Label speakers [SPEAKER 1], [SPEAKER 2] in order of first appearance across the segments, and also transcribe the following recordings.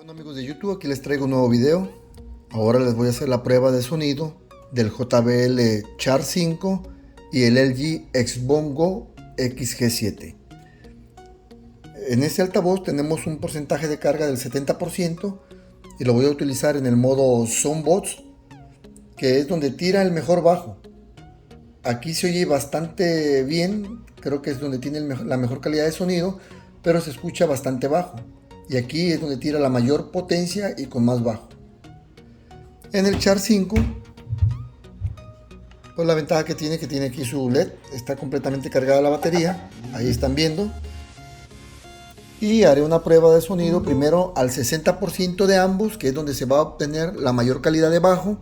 [SPEAKER 1] Bueno amigos de YouTube, aquí les traigo un nuevo video. Ahora les voy a hacer la prueba de sonido del JBL Char 5 y el LG Xbongo XG7. En este altavoz tenemos un porcentaje de carga del 70% y lo voy a utilizar en el modo Soundbox, que es donde tira el mejor bajo. Aquí se oye bastante bien, creo que es donde tiene la mejor calidad de sonido, pero se escucha bastante bajo. Y aquí es donde tira la mayor potencia y con más bajo. En el Char 5, pues la ventaja que tiene aquí su LED, está completamente cargada la batería, ahí están viendo. Y haré una prueba de sonido primero al 60% de ambos, que es donde se va a obtener la mayor calidad de bajo,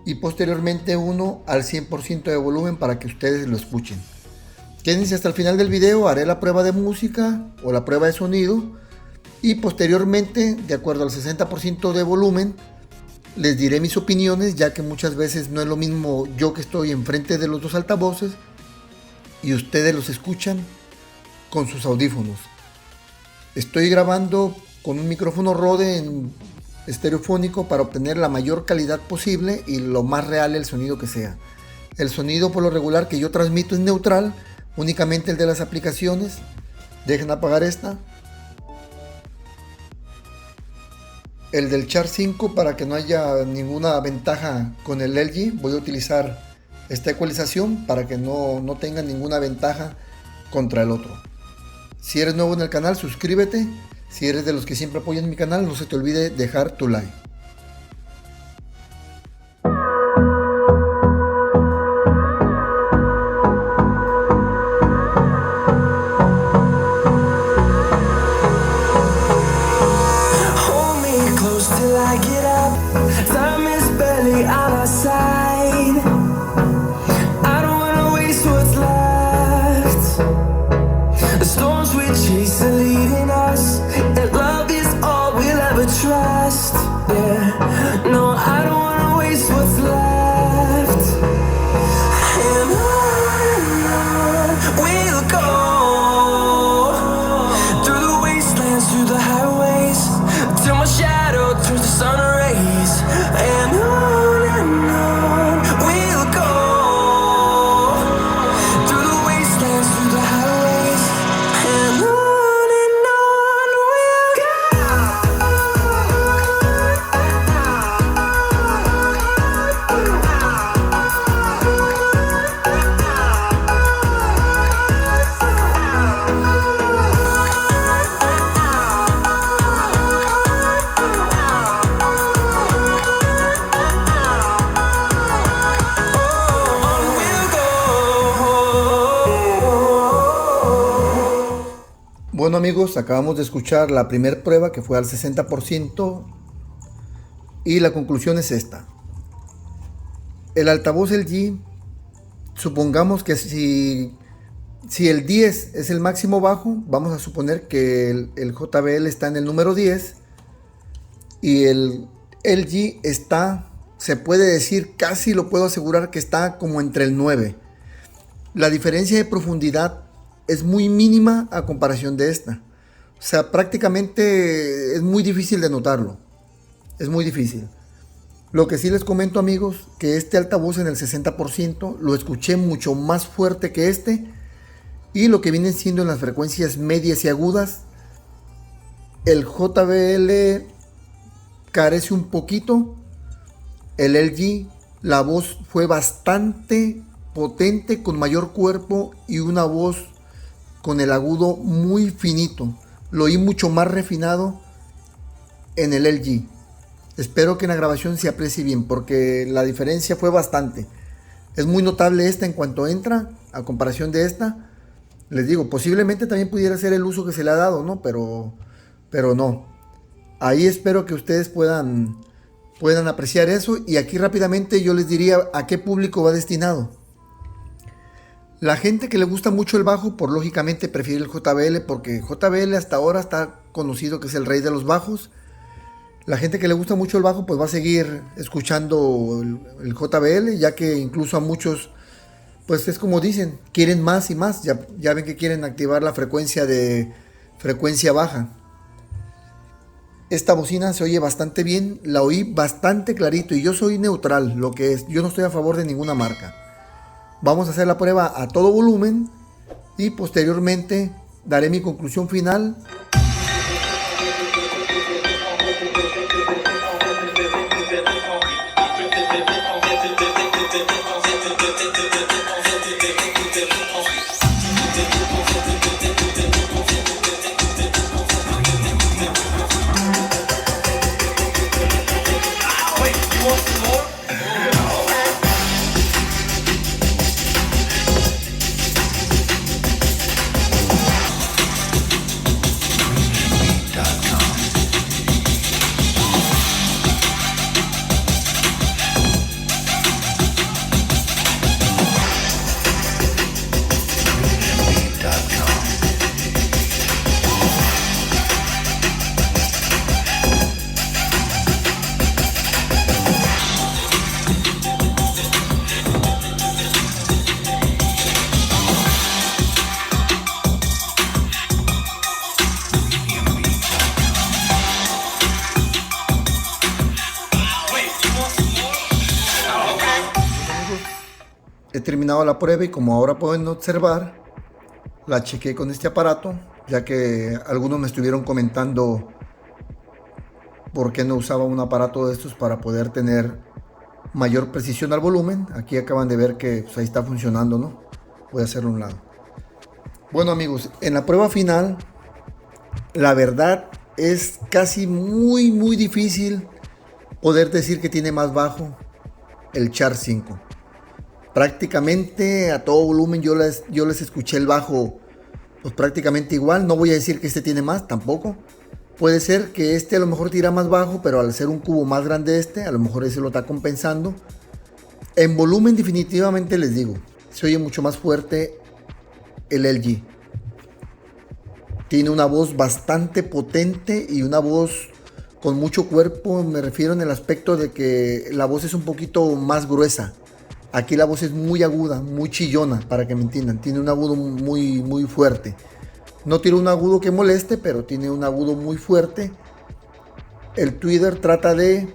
[SPEAKER 1] y posteriormente uno al 100% de volumen para que ustedes lo escuchen. Quédense hasta el final del video, haré la prueba de música o la prueba de sonido. Y posteriormente, de acuerdo al 60% de volumen, les diré mis opiniones, ya que muchas veces no es lo mismo yo que estoy enfrente de los dos altavoces y ustedes los escuchan con sus audífonos. Estoy grabando con un micrófono Rode en estereofónico para obtener la mayor calidad posible y lo más real el sonido que sea. El sonido por lo regular que yo transmito es neutral, únicamente el de las aplicaciones. Dejen apagar esta. El del Char 5, para que no haya ninguna ventaja con el LG, voy a utilizar esta ecualización para que no tenga ninguna ventaja contra el otro. Si eres nuevo en el canal, suscríbete. Si eres de los que siempre apoyan mi canal, no se te olvide dejar tu like.
[SPEAKER 2] Trust, yeah. No, I don't wanna waste what's left. And on we'll go through the wastelands, through the highways, till my shadow turns to sun rays. And on we'll go through the wastelands, through the highways, and on we'll go.
[SPEAKER 1] Bueno amigos, acabamos de escuchar la primera prueba que fue al 60% y la conclusión es esta. El altavoz LG, supongamos que si el 10 es el máximo bajo, vamos a suponer que el JBL está en el número 10 y el LG está, se puede decir, casi lo puedo asegurar que está como entre el 9. La diferencia de profundidad es muy mínima a comparación de esta. O sea, prácticamente es muy difícil de notarlo. Es muy difícil. Lo que sí les comento amigos, que este altavoz en el 60% lo escuché mucho más fuerte que este. Y lo que vienen siendo en las frecuencias medias y agudas, el JBL carece un poquito. El LG, la voz fue bastante potente, con mayor cuerpo y una voz con el agudo muy finito. Lo oí mucho más refinado en el LG. Espero que en la grabación se aprecie bien, porque la diferencia fue bastante. Es muy notable esta en cuanto entra, a comparación de esta. Les digo, posiblemente también pudiera ser el uso que se le ha dado, ¿no? Pero no. Ahí espero que ustedes puedan apreciar eso. Y aquí rápidamente yo les diría a qué público va destinado. La gente que le gusta mucho el bajo, por lógicamente prefiere el JBL, porque JBL hasta ahora está conocido que es el rey de los bajos. La gente que le gusta mucho el bajo, pues va a seguir escuchando el JBL, ya que incluso a muchos, pues es como dicen, quieren más y más. Ya ven que quieren activar la frecuencia baja. Esta bocina se oye bastante bien, la oí bastante clarito y yo soy neutral, lo que es, yo no estoy a favor de ninguna marca. Vamos a hacer la prueba a todo volumen y posteriormente daré mi conclusión final. He terminado la prueba y como ahora pueden observar, la chequé con este aparato, ya que algunos me estuvieron comentando por qué no usaba un aparato de estos para poder tener mayor precisión al volumen. Aquí acaban de ver que pues, ahí está funcionando, ¿no? Voy a hacerlo a un lado. Bueno amigos, en la prueba final, la verdad es casi muy difícil poder decir que tiene más bajo el Char 5. Prácticamente a todo volumen yo les escuché el bajo pues prácticamente igual. No voy a decir que este tiene más, tampoco. Puede ser que este a lo mejor tira más bajo, pero al ser un cubo más grande a lo mejor ese lo está compensando. En volumen definitivamente les digo, se oye mucho más fuerte el LG. Tiene una voz bastante potente y una voz con mucho cuerpo. Me refiero en el aspecto de que la voz es un poquito más gruesa. Aquí la voz es muy aguda, muy chillona, para que me entiendan. Tiene un agudo muy fuerte. No tiene un agudo que moleste, pero tiene un agudo muy fuerte. El tweeter trata de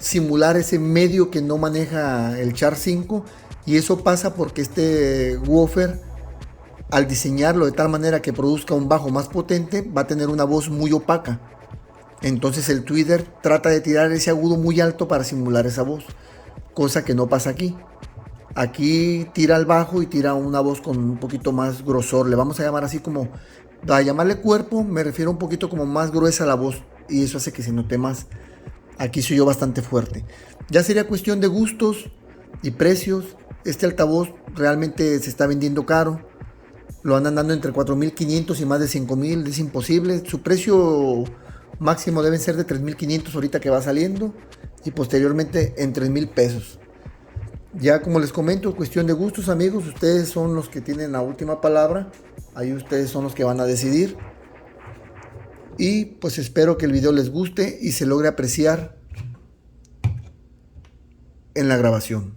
[SPEAKER 1] simular ese medio que no maneja el Char 5. Y eso pasa porque este woofer, al diseñarlo de tal manera que produzca un bajo más potente, va a tener una voz muy opaca. Entonces el tweeter trata de tirar ese agudo muy alto para simular esa voz. Cosa que no pasa aquí. Aquí tira el bajo y tira una voz con un poquito más grosor. Le vamos a llamar así como, a llamarle cuerpo, me refiero un poquito como más gruesa la voz. Y eso hace que se note más. Aquí soy yo bastante fuerte. Ya sería cuestión de gustos y precios. Este altavoz realmente se está vendiendo caro. Lo andan dando entre 4.500 y más de 5.000. Es imposible. Su precio máximo deben ser de 3.500 ahorita que va saliendo. Y posteriormente en 3.000 pesos. Ya como les comento, cuestión de gustos amigos, ustedes son los que tienen la última palabra, ahí ustedes son los que van a decidir. Y pues espero que el video les guste y se logre apreciar en la grabación.